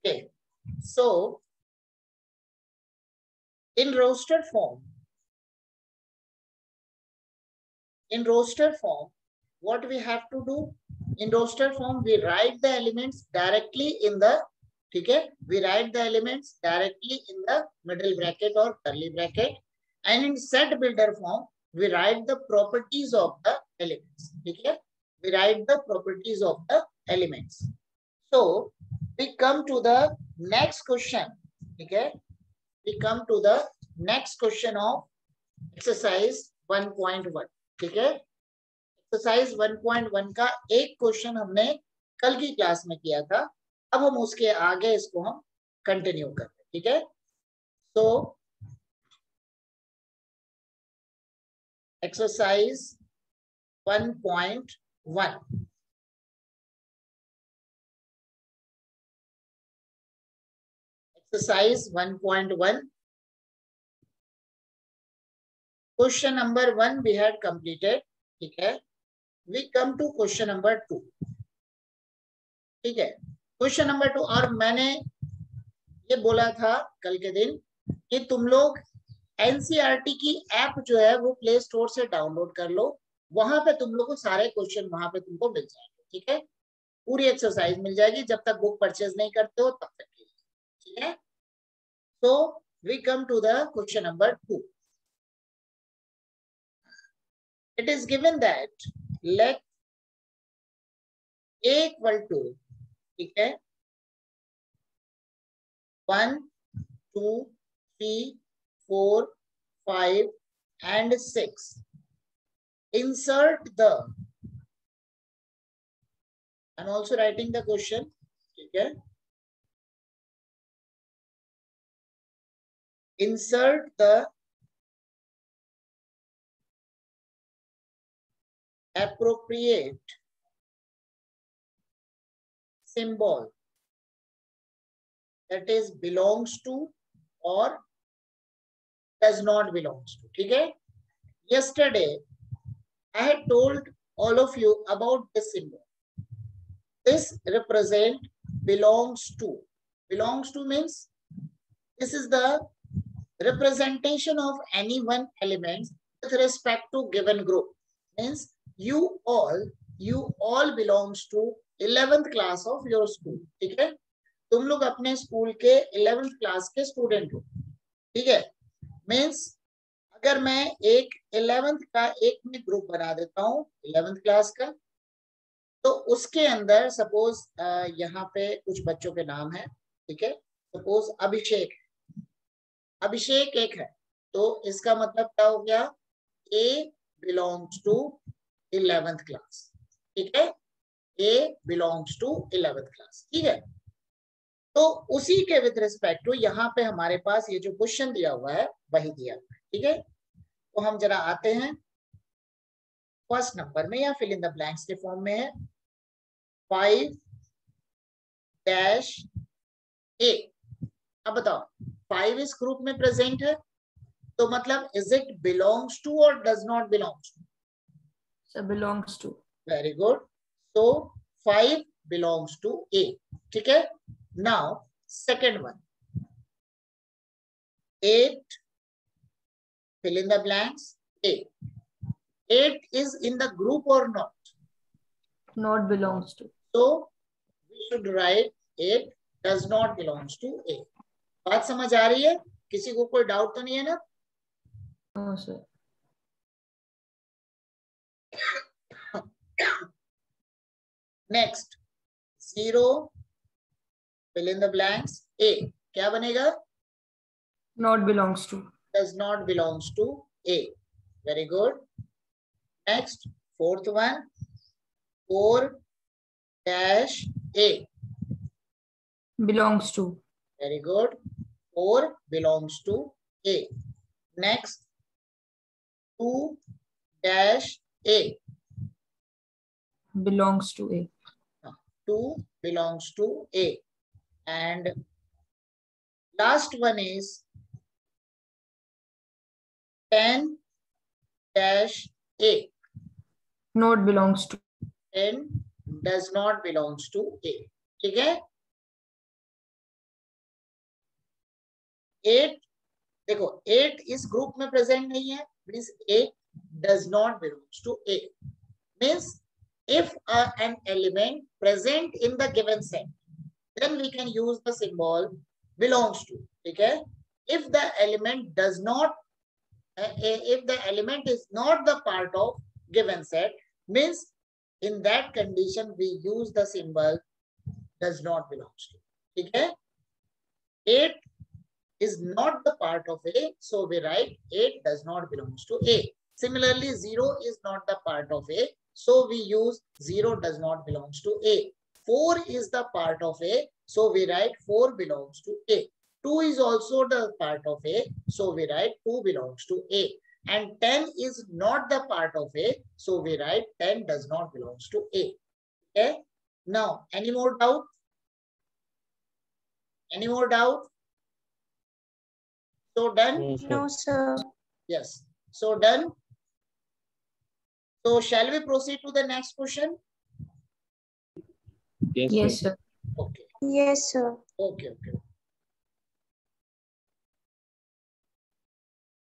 Okay, so in roster form, what we have to do? In roster form, we write the elements directly in the, okay, we write the elements directly in the middle bracket or curly bracket. And in set builder form, we write the properties of the elements. Okay, we write the properties of the elements. So we come to the next question. Okay, we come to the next question of exercise 1.1. ठीक है, exercise 1.1 का एक question हमने कल की class में किया था, अब हम उसके आगे इसको हम कंटिन्यू कर रहे हैं. ठीक है, तो exercise 1.1, exercise 1.1, question number 1 we had completed. ठीक है, we come to question number 2. ठीक है, क्वेश्चन नंबर 2. और मैंने ये बोला था कल के दिन कि तुम लोग एनसीईआरटी की ऐप जो है वो प्ले स्टोर से डाउनलोड कर लो, वहां पे तुम लोग को सारे क्वेश्चन वहां पे तुमको मिल जाएंगे. ठीक है, पूरी एक्सरसाइज मिल जाएगी जब तक बुक परचेज नहीं करते हो तब तक. ठीक है, so we come to the question number 2. It is given that let a equal to, ठीक है, 1, 2, 3, 4, 5 and 6. Insert the, I'm also writing the question. ठीक है, insert the appropriate symbol that is belongs to or does not belongs to. ठीक है, yesterday I had told all of you about this symbol. This represent belongs to. Belongs to means this is the representation of any one element with respect to given group. Means you all belongs to 11th class of your school. ठीक है, तुम लोग अपने school के 11th class के student हो. ठीक है, मीन्स अगर मैं एक 11th का एक में ग्रुप बना देता हूँ 11th क्लास का, तो उसके अंदर सपोज यहाँ पे कुछ बच्चों के नाम है. ठीक है, सपोज अभिषेक एक है, तो इसका मतलब क्या हो गया, ए बिलोंग्स टू 11th क्लास. ठीक है, ए बिलोंग्स टू 11th क्लास. ठीक है, तो उसी के विद रिस्पेक्ट टू यहाँ पे हमारे पास ये जो क्वेश्चन दिया हुआ है वही दिया हुआ है. ठीक है, तो हम जरा आते हैं फर्स्ट नंबर में, या फिल इन द ब्लैंक्स के फॉर्म में है 5-a. अब बताओ 5 इस ग्रुप में प्रेजेंट है, तो मतलब इज इट बिलोंग्स टू और does not belongs to? So belongs to. Very good. so 5 belongs to A. ठीक है, now second one 8, fill in the blanks. 8 is in the group or not? Not belongs to. So we should write 8 does not belongs to A. बात समझ आ रही है? किसी को कोई doubt तो नहीं है ना? No sir. Next 0, fill in the blanks. A क्या बनेगा? Not belongs to. Does not belongs to A. Very good. Next fourth one 4-A. Belongs to. Very good. 4 belongs to A. Next 2-A. Belongs to A. 2 belongs to A. And last one is 10-A. Not belongs to. 10 does not belongs to A. ठीक है, 8 देखो 8 इस group में present नहीं है, means 8 does not belongs to A. Means if an element present in the given set, then we can use the symbol belongs to. ठीक है? If the element does not, if the element is not the part of given set, means in that condition we use the symbol does not belongs to. ठीक है? 8 is not the part of A, so we write 8 does not belongs to A. Similarly, 0 is not the part of A, so we use 0 does not belongs to A. 4 is the part of A, so we write 4 belongs to A. 2 is also the part of A, so we write 2 belongs to A. And 10 is not the part of A, so we write 10 does not belongs to A. Okay? Now, any more doubt? Any more doubt? So done? No, sir. Yes. So done. So shall we proceed to the next question? Yes, sir. Okay. Yes, sir. Okay.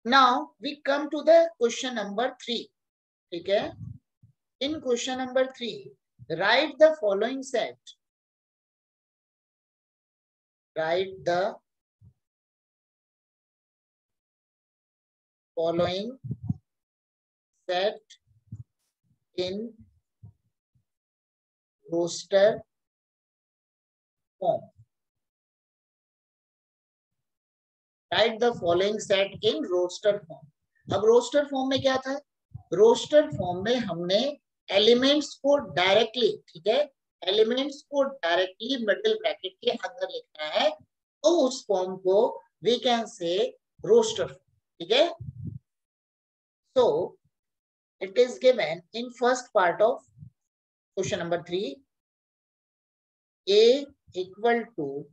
Now we come to the question number 3. Okay. In question number 3, write the following set. Write the following set in roster form. Write the following set in roster form. अब roster form में क्या था? Roster form में हमने elements को directly, ठीक है, elements को directly middle bracket के अंदर लिखना है, तो उस form को we can say roster form. ठीक है? So it is given in first part of question number 3. A equal to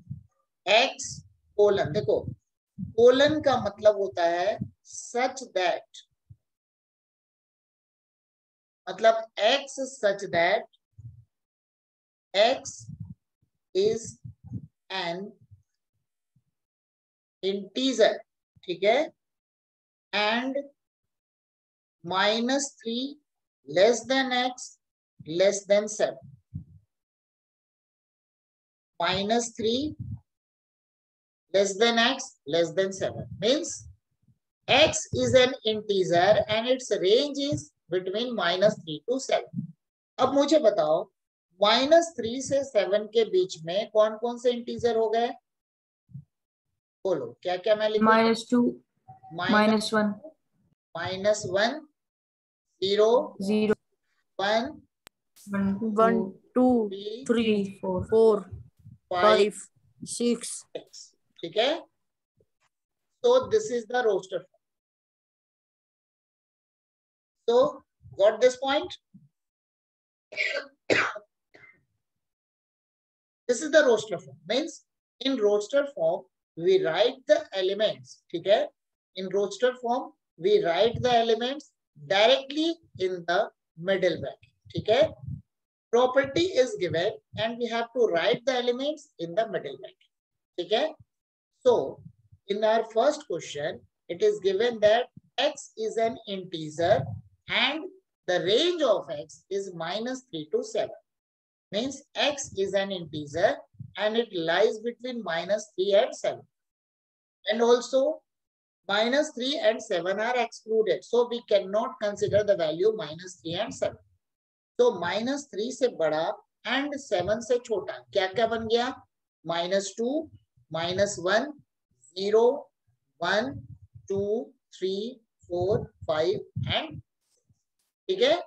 x colon. देखो कोलन का मतलब होता है such that, मतलब x such that x is an integer, ठीक है, and -3 less than x less than 7. -3 less than x less than 7 means x is an integer and its range is between -3 to 7. अब मुझे बताओ -3 से 7 के बीच में कौन कौन से इंटीजर हो गए? बोलो क्या क्या मैं लिखूं? -2, -1, -1, 0, 0, 1, 1, 2, 3, 4, 5, 6. 6. ठीक है? So this is the roster form. So got this point? This is the roster form. Means in roster form we write the elements. ठीक है? In roster form we write the elements directly in the middle bracket. ठीक है? Property is given and we have to write the elements in the middle bracket. ठीक है? So in our first question it is given that x is an integer and the range of x is -3 to 7. Means x is an integer and it lies between -3 and 7. And also -3 and 7 are excluded. So we cannot consider the value -3 and 7. So -3 से बड़ा and 7 से छोटा क्या क्या बन गया? -2, -1, 0, 1, 2, 3, 4, 5 and ठीक है?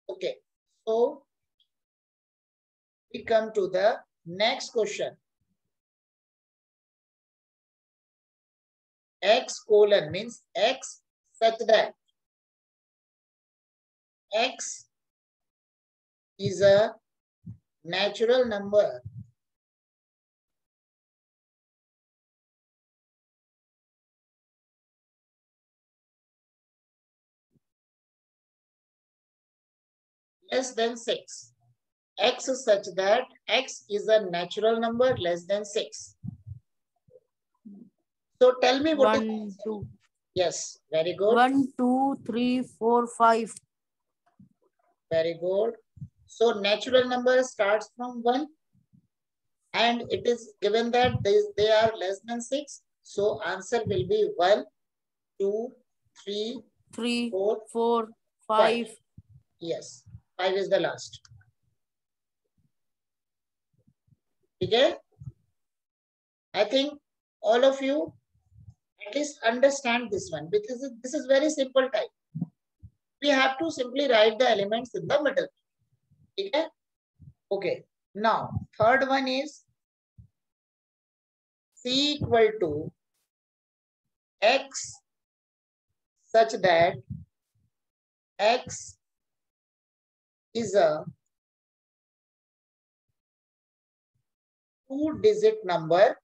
Okay. So we come to the next question. X colon means x such that x is a natural number less than 6. X such that x is a natural number less than 6. So tell me what is 1, answer. 2. Yes, very good. 1, 2, 3, 4, 5. Very good. So natural number starts from 1 and it is given that they are less than 6. So answer will be 1, 2, 3, 3, 4, 4, 5. 5. Yes, 5 is the last. Okay? I think all of you at least understand this one because this is very simple type. We have to simply write the elements in the middle. Okay? Okay. Now, third one is C equal to X such that X is a 2-digit number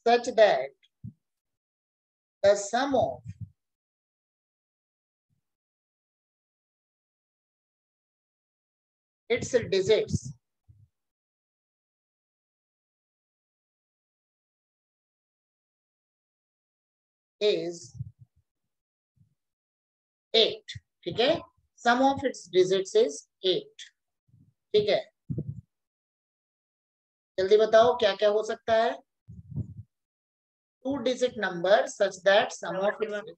such that the sum of its digits is 8. ठीक है? Sum of its digits is 8. ठीक है? जल्दी बताओ क्या क्या हो सकता है? 2-digit number such that sum of its.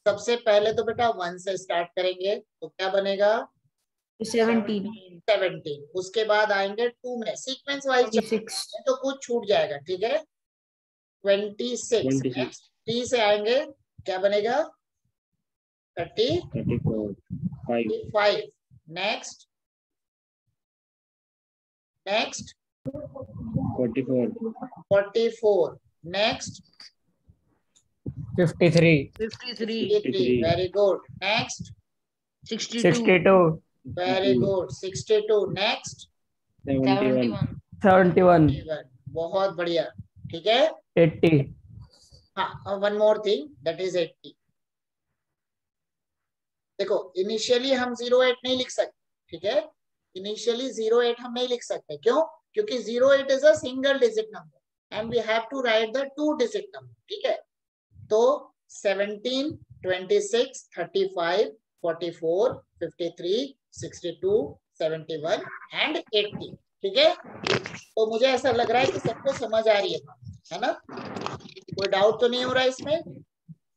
सबसे पहले तो बेटा 1 से स्टार्ट करेंगे तो क्या बनेगा? 17. उसके बाद आएंगे 2 में सीक्वेंस वाइज 26. तो कुछ छूट जाएगा. ठीक है? 26. नेक्स्ट 3 से आएंगे क्या बनेगा? 35. Next 44. Next 53. Very good. Next 62. Very good. 62. Next 71. बहुत बढ़िया. ठीक है? 80. हाँ, one more thing that is 80. देखो इनिशियली हम 08 नहीं लिख सकते. ठीक है? इनिशियली 08 हम नहीं लिख सकते. क्यों? क्योंकि 08 is a single digit number and we have to write the 2 digit number. ठीक है? तो 17, 26, 35, 44, 53, 62, 71 एंड 80. ठीक है? तो मुझे ऐसा लग रहा है कि सबको समझ आ रही है ना? कोई डाउट तो नहीं हो रहा है इसमें?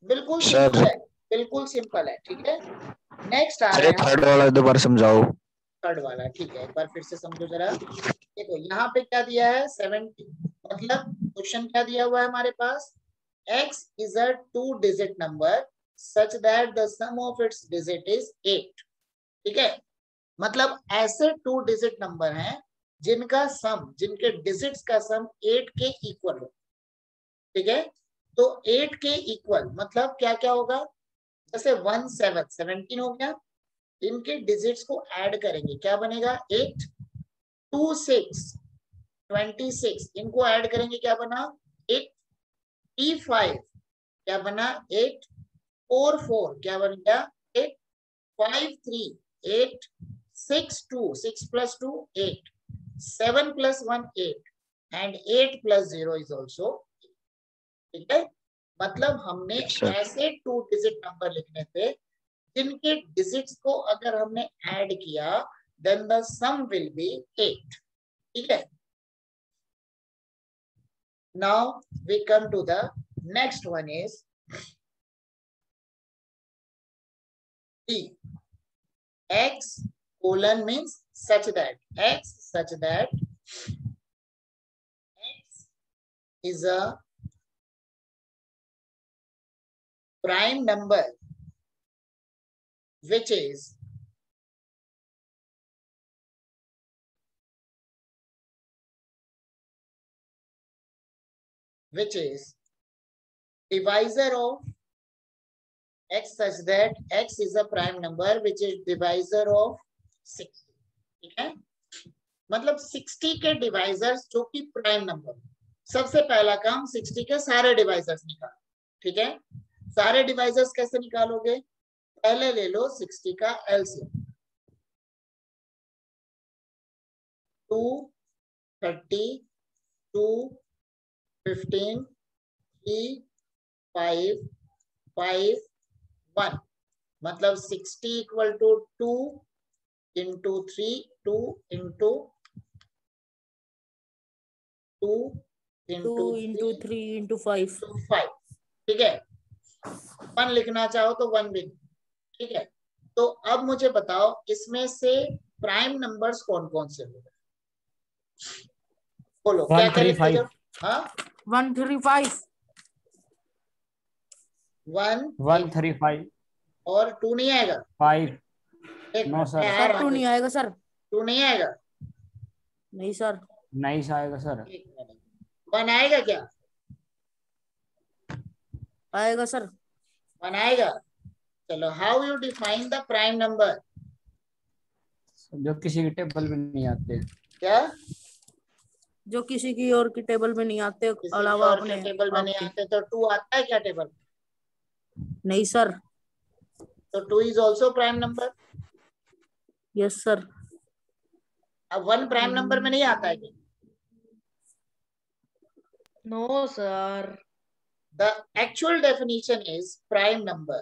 बिल्कुल सिंपल है. बिल्कुल सिंपल है. ठीक है? नेक्स्ट आ रहा है थर्ड वाला दोबारा समझाओ. थर्ड वाला. ठीक है, एक बार फिर से समझो जरा. देखो यहाँ पे क्या दिया है? 70. मतलब क्वेश्चन क्या दिया हुआ है हमारे पास? X is a 2-digit number such that the sum of its digit is 8. ठीक है? मतलब ऐसे 2-digit नंबर हैं जिनका सम, जिनके डिजिट्स का सम 8 के इक्वल हो. ठीक है? तो 8 के इक्वल मतलब क्या क्या होगा? जैसे 1, 7, 17 हो गया. इनके डिजिट्स को ऐड करेंगे क्या बनेगा? 8. 2, 6, 26. इनको ऐड करेंगे क्या बना? 8. 3, 5 क्या बना? 8. 4, 4 क्या बन गया? 8. 5, 3 8. 6, 2 6 plus 2 8. 7 plus 1 8 and 8 plus 0 is also. ठीक है? मतलब हमने ऐसे 2-digit नंबर लिखने थे जिनके डिजिट्स को अगर हमने ऐड किया then the sum will be 8. ठीक है? Now we come to the next one is T. X colon means such that X is a prime number which is divisor of X such that X is a prime number which is divisor of 60. ठीक है? मतलब 60 के divisors जो कि prime number. सबसे पहला काम 60 के सारे डिवाइजर्स निकालो. ठीक है? सारे डिवाइजर्स कैसे निकालोगे? पहले ले लो 60 का एलसीएम. 2, 30, 2, 15, 3, 5, 5, 1, मतलब 60 equal to 2 into 3, 2 into 2 into 3 into 5. 5, ठीक है। 1 लिखना चाहो तो 1 भी, ठीक है। तो अब मुझे बताओ इसमें से प्राइम नंबर्स कौन कौन से होंगे, बोलो क्या क्या लिखते जाओ। हाँ 135. 135 और 2 नहीं आएगा। 5 एक नो सर। मैं आ सर रहा 2 हूँ, नहीं आएगा सर. 2 नहीं आएगा। नहीं सर. नहीं आएगा सर। एक मिनट, 1 आएगा क्या? आएगा सर. 1 आएगा। चलो, how you define the prime number? जो किसी के टेबल में नहीं आते। क्या? जो किसी की और की टेबल में नहीं आते किसी अलावा और अपने के टेबल में नहीं आपके. आते तो 2 आता है क्या टेबल? नहीं सर. तो 2 is also prime number. Yes sir. अब 1 प्राइम नंबर में नहीं आता है क्या? No sir. The actual definition is prime number.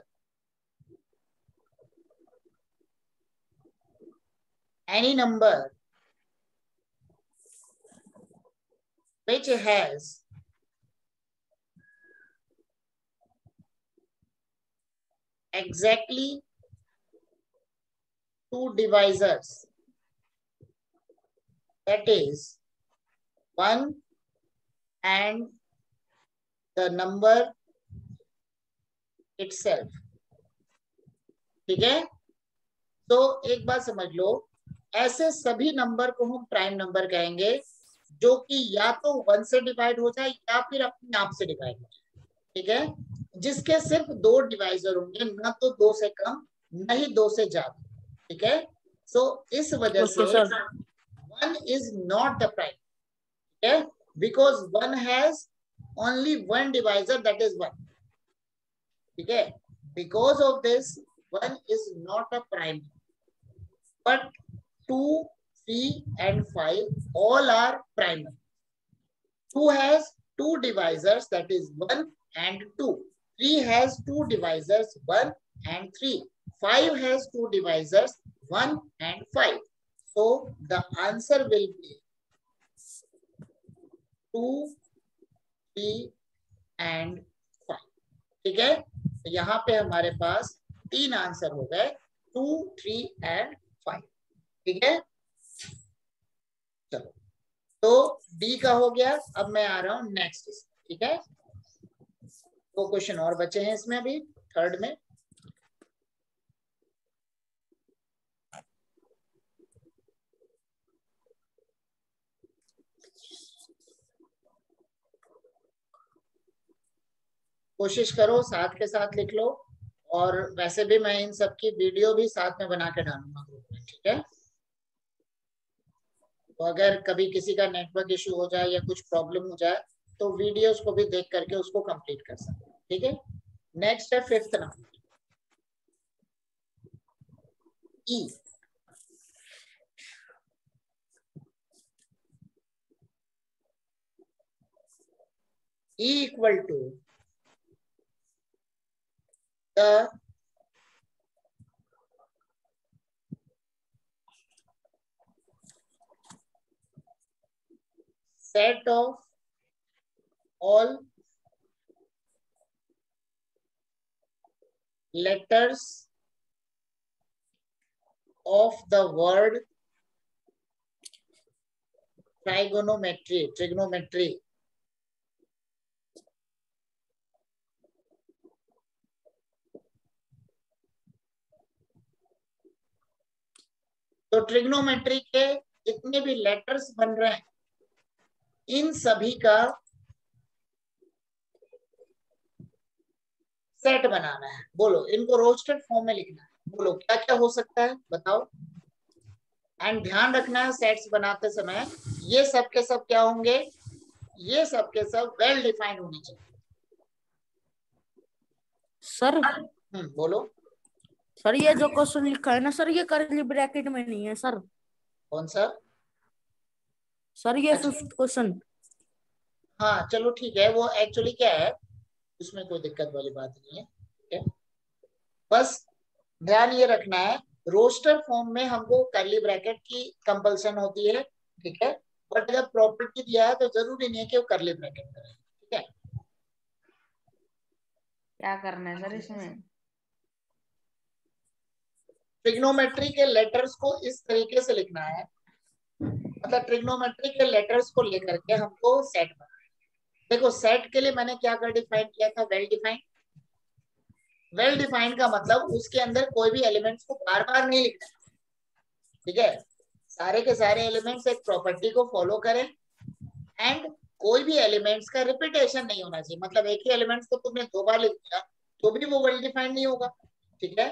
Any number which has exactly 2 divisors, that is 1 and the number itself. ठीक है, तो एक बात समझ लो, ऐसे सभी नंबर को हम प्राइम नंबर कहेंगे जो कि या तो 1 से डिवाइड हो जाए या फिर अपने आप से डिवाइड हो जाए, ठीक है, जिसके सिर्फ 2 डिवाइजर होंगे, ना तो 2 से कम न ही 2 से ज्यादा, ठीक है। सो इस वजह से 1 is not the prime, okay, because 1 has only 1 divisor, that is 1, ठीक है। Because of this 1 is not a prime, but 2, 3 and 5 all are prime. 2 has 2 divisors, that is 1 and 2. 3 has 2 divisors, 1 and 3. 5 has 2 divisors, 1 and 5. So the answer will be 2, 3 and 5. ठीक है, तो यहाँ पे हमारे पास 3 answer हो गए, 2, 3 and 5, ठीक है। चलो, तो डी का हो गया। अब मैं आ रहा हूं नेक्स्ट, ठीक है। 2 क्वेश्चन और बचे हैं इसमें अभी, थर्ड में। कोशिश करो साथ के साथ लिख लो, और वैसे भी मैं इन सब की वीडियो भी साथ में बना के डालूंगा ग्रुप में, ठीक है। तो अगर कभी किसी का नेटवर्क इशू हो जाए या कुछ प्रॉब्लम हो जाए तो वीडियोस को भी देख करके उसको कंप्लीट कर सकते हैं, ठीक है। नेक्स्ट है 5th number, E. E equal to the set of all letters of the word trigonometry. तो ट्रिग्नोमेट्री के जितने भी लेटर्स बन रहे हैं इन सभी का सेट बनाना है। बोलो, इनको रोस्टेड फॉर्म में लिखना है। बोलो क्या क्या हो सकता है, बताओ। एंड ध्यान रखना है सेट्स बनाते समय ये सब के सब क्या होंगे, ये सब के सब वेल डिफाइंड होने चाहिए। सर बोलो सर, ये जो क्वेश्चन लिखा है ना सर, ये करली ब्रैकेट में नहीं है सर। कौन सा? सर ये अच्छा। 5th question. हाँ चलो ठीक है, वो एक्चुअली क्या है, उसमें कोई दिक्कत वाली बात नहीं है, ठीक है। बस ध्यान ये रखना है, रोस्टर फॉर्म में हमको कर्ली ब्रैकेट की कंपल्सन होती है, ठीक है। बट अगर प्रॉपर्टी दिया है तो जरूरी नहीं है कि वो कर्ली ब्रैकेट करें, ठीक है। क्या करना है सर इसमें? ट्रिग्नोमेट्री के लेटर्स को इस तरीके से लिखना है, मतलब ट्रिग्नोमेट्री के लेटर्स को लेकर के हमको सेट बनाना है। देखो सेट के लिए मैंने क्या कर डिफाइन किया था, वेल डिफाइंड। वेल डिफाइंड का मतलब उसके अंदर कोई भी एलिमेंट्स को बार बार नहीं लिखना, ठीक है। सारे के सारे एलिमेंट्स एक प्रॉपर्टी को फॉलो करें, एंड कोई भी एलिमेंट्स का रिपीटेशन नहीं होना चाहिए, मतलब एक ही एलिमेंट्स को तुमने 2 बार लिख दिया तो भी वो वेल डिफाइंड नहीं होगा, ठीक है।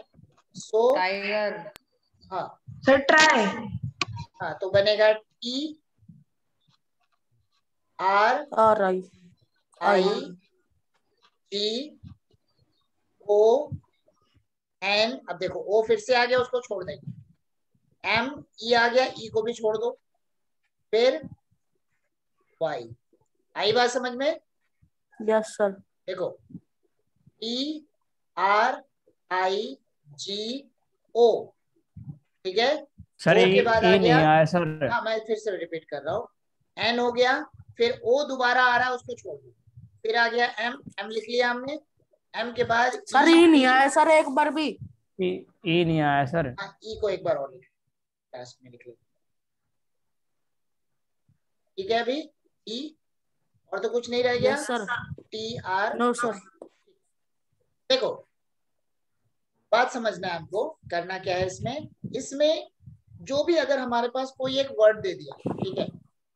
सो टाइगर। हाँ सर ट्राई। हाँ, तो बनेगा टी आर और आई आई जी ओ एन। अब देखो ओ फिर से आ गया, उसको छोड़ देंगे। एम ई आ गया, ई को भी छोड़ दो, फिर वाई। आई बात समझ में? Yes sir. देखो टी आर आई जी ओ, ठीक है। सर ओ के बाद आ ए गया, नहीं आया सर। हाँ मैं फिर से रिपीट कर रहा हूँ, एन हो गया, फिर ओ दोबारा आ रहा है, उसको छोड़ दो, फिर आ गया एम, एम लिख लिया हमने। एम के बाद सर ये नहीं आया सर एक बार भी। ए नहीं आया सर। ई को एक बार और लिख, लास्ट में लिख लो, ठीक है। अभी ई और तो कुछ नहीं रह गया, yes sir. T R. No sir. देखो बात समझना है हमको, करना क्या है इसमें, इसमें जो भी अगर हमारे पास कोई एक वर्ड दे दिया, ठीक है,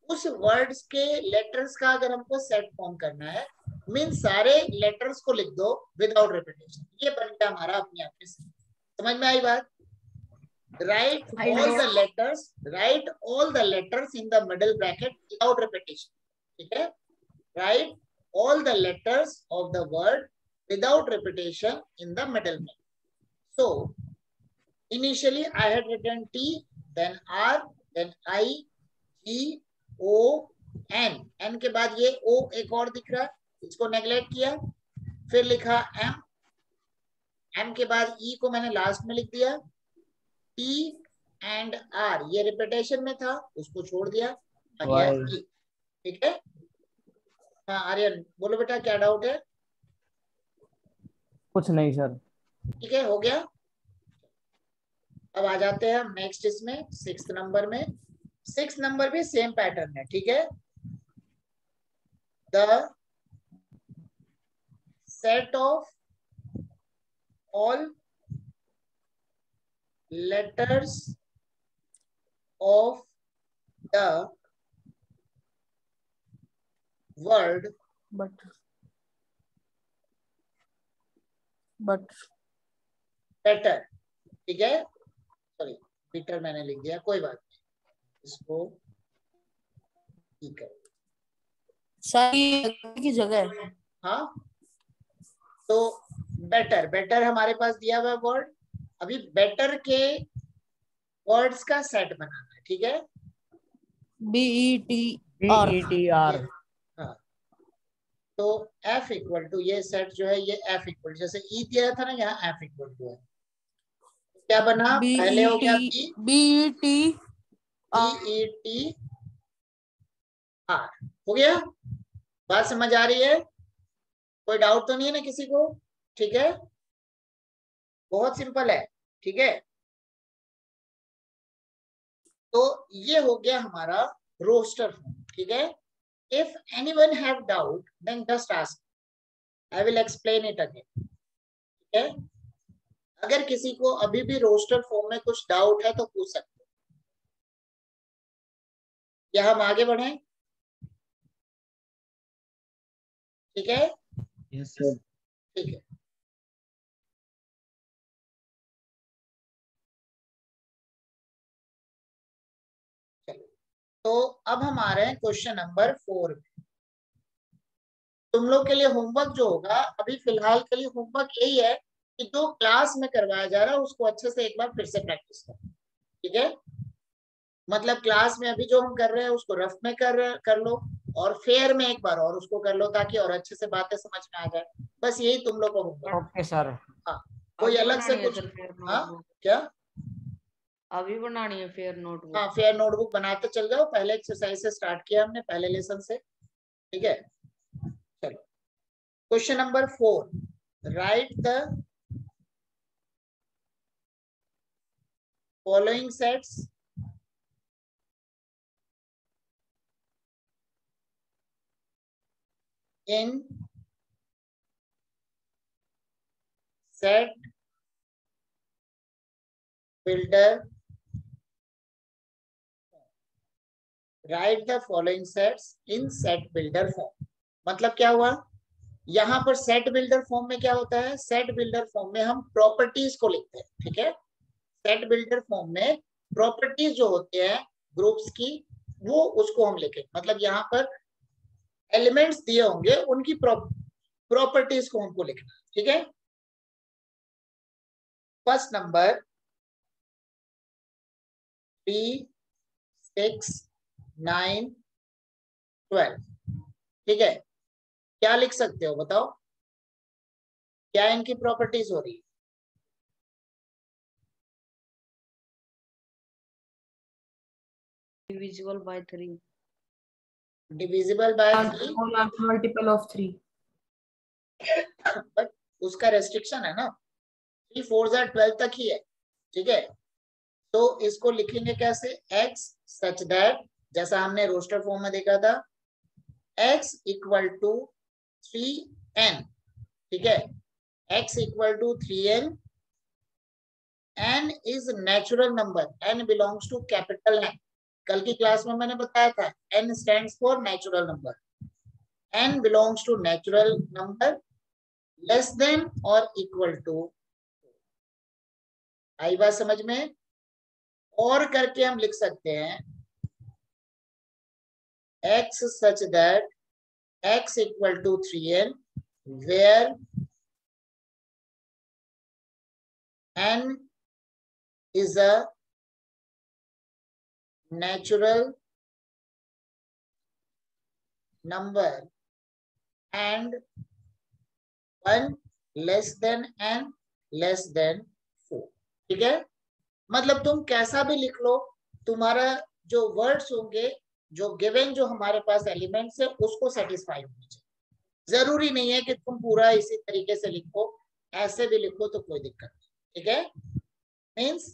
उस वर्ड्स के लेटर्स का अगर हमको सेट फॉर्म करना है, मीन सारे लेटर्स को लिख दो विदाउट रिपीटेशन, ये बन गया हमारा अपने आप में। समझ में आई बात? write all the letters in the middle bracket without repetition, ठीक है। write all the letters of the word without repetition in the middle में। so initially I had written T, then R, then I, G, O, N। N के बाद ये O एक और दिख रहा है, इसको नेग्लेक्ट किया, फिर लिखा M, M के बाद E को मैंने लास्ट में लिख दिया, T एंड R ये रिपीटेशन में था, उसको छोड़ दिया, आ गया E, ठीक है। हाँ आर्यन बोलो बेटा, क्या डाउट है? कुछ नहीं सर। ठीक है, हो गया। अब आ जाते हैं हम नेक्स्ट इसमें 6th नंबर में। 6th नंबर भी सेम पैटर्न है, ठीक है। The set of all letters of the word but better, ठीक है। सॉरी बिटर मैंने लिख दिया, कोई बात नहीं, इसको ठीक है। सही की जगह। हाँ तो बेटर, बेटर हमारे पास दिया हुआ वर्ड, अभी बेटर के वर्ड्स का सेट बनाना है, ठीक है। BETR। हाँ तो F इक्वल टू, ये सेट जो है ये F इक्वल, जैसे E दिया था ना, यहाँ F इक्वल टू है, क्या बना? पहले हो गया BETR हो गया। बात समझ आ रही है? कोई डाउट तो नहीं है ना किसी को? ठीक है, बहुत सिंपल है, ठीक है। तो ये हो गया हमारा रोस्टर फॉर्म, ठीक है। If anyone have doubt then just ask, I will explain it again, ठीक है। अगर किसी को अभी भी रोस्टर फॉर्म में कुछ डाउट है तो पूछ सकते हो, या हम आगे बढ़ें? ठीक है, यस सर। ठीक है। चलो तो अब हम आ रहे हैं क्वेश्चन नंबर 4 में। तुम लोग के लिए होमवर्क जो होगा, अभी फिलहाल के लिए होमवर्क यही है कि जो क्लास में करवाया जा रहा है उसको अच्छे से एक बार फिर से प्रैक्टिस करो, ठीक है। मतलब क्लास में अभी जो हम कर रहे हैं उसको रफ में कर लो, और फेयर में एक बार और उसको कर लो ताकि और अच्छे से बातें समझ में आ जाए। बस यही तुम लोग को होगा। Okay sir. हाँ, कोई अभी अलग से बनानी है कुछ। सर फेयर हाँ नोटबुक? क्या? अभी बनानी है फेयर नोटबुक? हाँ, फेयर नोटबुक बनाते चल जाओ। पहले एक्सरसाइज से स्टार्ट किया हमने, पहले लेसन से। ठीक है, चलो question number 4, right the following sets in set builder. Write the following sets in set builder form. मतलब क्या हुआ यहाँ पर सेट बिल्डर फॉर्म में? क्या होता है सेट बिल्डर फॉर्म में? हम प्रॉपर्टीज को लिखते हैं। ठीक है, सेट बिल्डर फॉर्म में प्रॉपर्टीज जो होते हैं ग्रुप्स की, वो उसको हम लिखें। मतलब यहाँ पर एलिमेंट्स दिए होंगे, उनकी प्रॉपर्टीज को हमको लिखना। ठीक है, फर्स्ट नंबर 3, 6, 9, 12। ठीक है, क्या लिख सकते हो बताओ, क्या इनकी प्रॉपर्टीज हो रही है? Divisible by 3। Divisible by 3, multiple of 3। But उसका रेस्ट्रिक्शन है ना, 3 4 12 तक ही है। ठीक है, तो इसको लिखेंगे कैसे? x सच दैट, जैसा हमने रोस्टर फॉर्म में देखा था, x इक्वल टू 3n। ठीक है, x equal to 3n, n is natural number, n belongs to capital N। कल की क्लास में मैंने बताया था n stands for natural number, n belongs to natural number less than और इक्वल टू। आई बात समझ में? और करके हम लिख सकते हैं x such that x equal to 3n where n is a natural number and 1 less than n less than 4। ठीक है, मतलब तुम कैसा भी लिख लो, तुम्हारा जो वर्ड्स होंगे, जो गिवन जो हमारे पास एलिमेंट्स है, उसको सेटिस्फाई होनी चाहिए। जरूरी नहीं है कि तुम पूरा इसी तरीके से लिखो, ऐसे भी लिखो तो कोई दिक्कत नहीं। ठीक है, मीन्स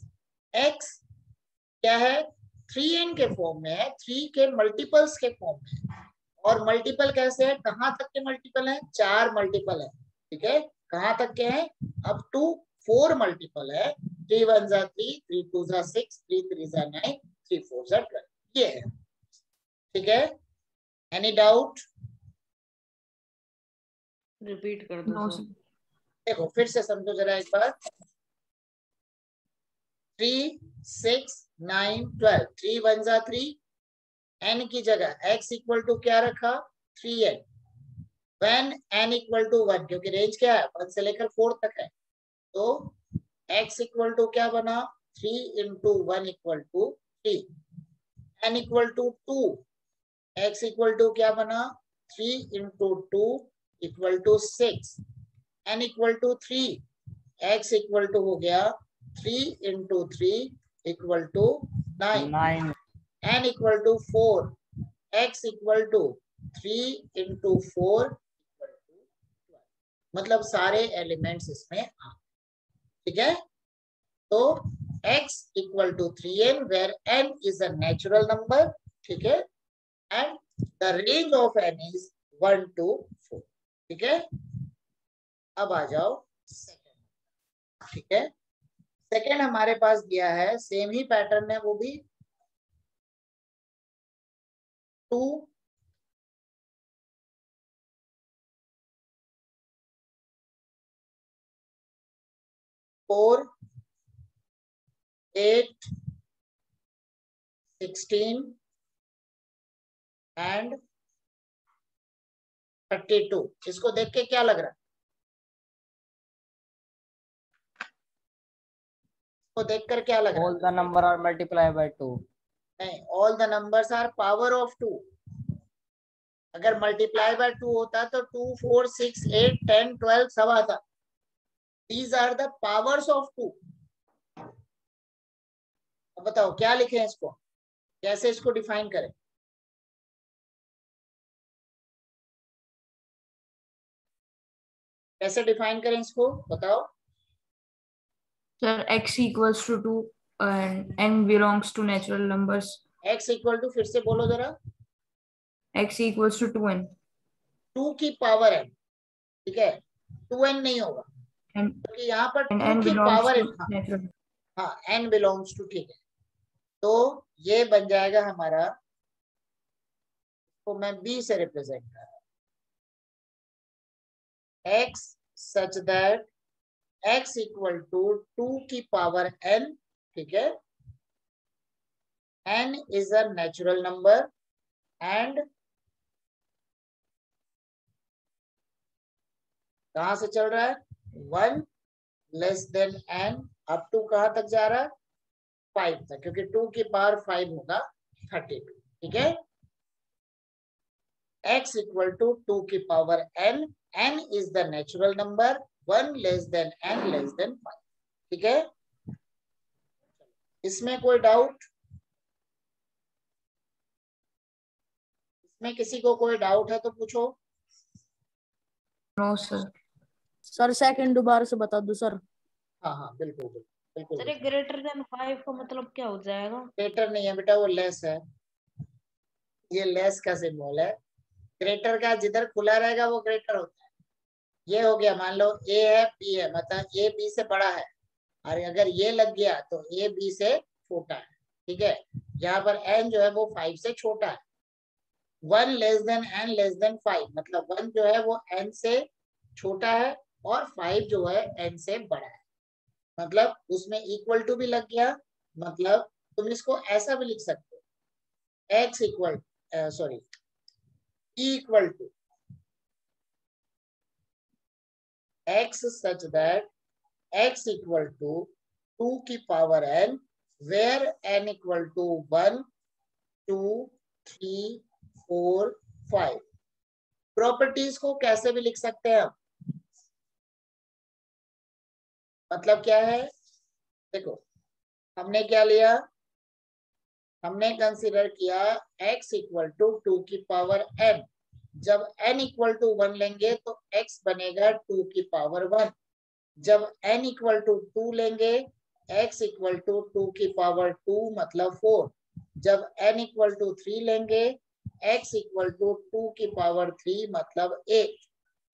x क्या है? 3n के फॉर्म में है, 3 के मल्टीपल्स के फॉर्म में है। और मल्टीपल कैसे है? कहां तक के मल्टीपल है? 4 मल्टीपल है। ठीक है, कहां तक के हैं? अप टू 4 मल्टीपल है। 3 1 जा 3, 3 2 जा 6, 3 3 जा 9, 3 4 जा 12, ये है। ठीक है, एनी डाउट? रिपीट कर दो सर। देखो फिर से समझो जरा एक बार। 3 6 9 12, 3 1 जा 3, n की जगह x इक्वल टू क्या रखा? 3n। when n equal to 1, क्योंकि रेंज क्या है? 1 से लेकर 4 तक है, तो x इक्वल टू क्या बना? 3 into 1 equal to 3। n equal to 2, x equal to क्या बना? 3 into 2 equal to 6। n equal to 3, x equal to हो गया 3 into 3 equal to 9। n equal to 4, x equal to 3 into 4 equal to 12। मतलब सारे elements इसमें आ। ठीक है, तो x equal to 3n where n is a natural number. ठीक है, and the range of n is 1 to 4। ठीक है, अब आ जाओ सेकंड। ठीक है, सेकंड हमारे पास दिया है, सेम ही पैटर्न है, वो भी 2 4 8 16 एंड 32। इसको देख के क्या लग रहा है? इसको देखकर क्या लग रहा है? All the number are multiplied by 2. नहीं, all the numbers are power of 2। अगर मल्टीप्लाई बाय 2 होता तो 2, 4, 6, 8, 10, 12 सब आता। These are the powers of 2। अब बताओ क्या लिखें इसको, कैसे इसको डिफाइन करें? कैसे डिफाइन करें इसको बताओ? Sir x equals to 2 and n belongs to natural numbers. x equal to, फिर से बोलो जरा। x equals to 2n 2 की पावर n, ठीक है, 2n नहीं होगा and क्योंकि यहाँ पर 2 n की belongs power to n, natural. हाँ n बिलोंग्स टू, ठीक है। तो ये बन जाएगा हमारा, तो मैं b से रिप्रेजेंट कर रहा हूँ, x such that x equal to 2 की पावर n, ठीक है, n is a natural number and कहां से चल रहा है, 1 less than n, up to कहां तक जा रहा है, 5 तक, क्योंकि 2 की पावर 5 होगा 32, ठीक है। x इक्वल टू 2 की power n, n is the natural number, 1 less than n less than 5, ठीक है। इसमें कोई डाउट? इसमें किसी को कोई डाउट है तो पूछो। No sir. सर सेकंड दोबारा से बता दो सर। हाँ हाँ बिल्कुल बिल्कुल सर ग्रेटर देन 5 का मतलब क्या हो जाएगा? ग्रेटर नहीं है बेटा, वो लेस है, ये लेस का सिंबल है। ग्रेटर का जिधर खुला रहेगा वो ग्रेटर होता है। ये हो गया, मान लो ए है बी है, मतलब ए बी से बड़ा है, और अगर ये लग गया तो ए बी से छोटा है, ठीक है। यहाँ पर n जो है वो 5 से छोटा है। 1 less than n less than 5, मतलब 1 जो है वो n से छोटा है और 5 जो है n से बड़ा है, मतलब उसमें इक्वल टू भी लग गया। मतलब तुम इसको ऐसा भी लिख सकते हो, x इक्वल सॉरी e equal to x such that x equal to 2 की power n, where n equal to 1, 2, 3, 4, 5। Properties को कैसे भी लिख सकते हैं हम, मतलब क्या है, देखो हमने क्या लिया, हमने कंसीडर किया x इक्वल टू 2 की पावर n। जब n इक्वल टू 1 लेंगे तो x बनेगा 2 की पावर 1। जब n इक्वल टू 2 लेंगे x इक्वल टू 2 की पावर 2 मतलब 4। जब n इक्वल टू 3 लेंगे x इक्वल टू 2 की पावर 3 मतलब 8।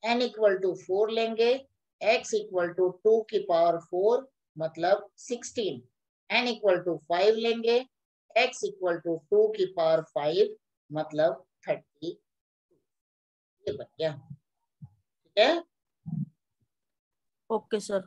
n इक्वल टू 4 लेंगे x इक्वल टू 2 की पावर 4 मतलब 16। n इक्वल टू 5 लेंगे x इक्वल टू 2 की पावर 5 मतलब 30। ये बन गया, ठीक है। Okay sir.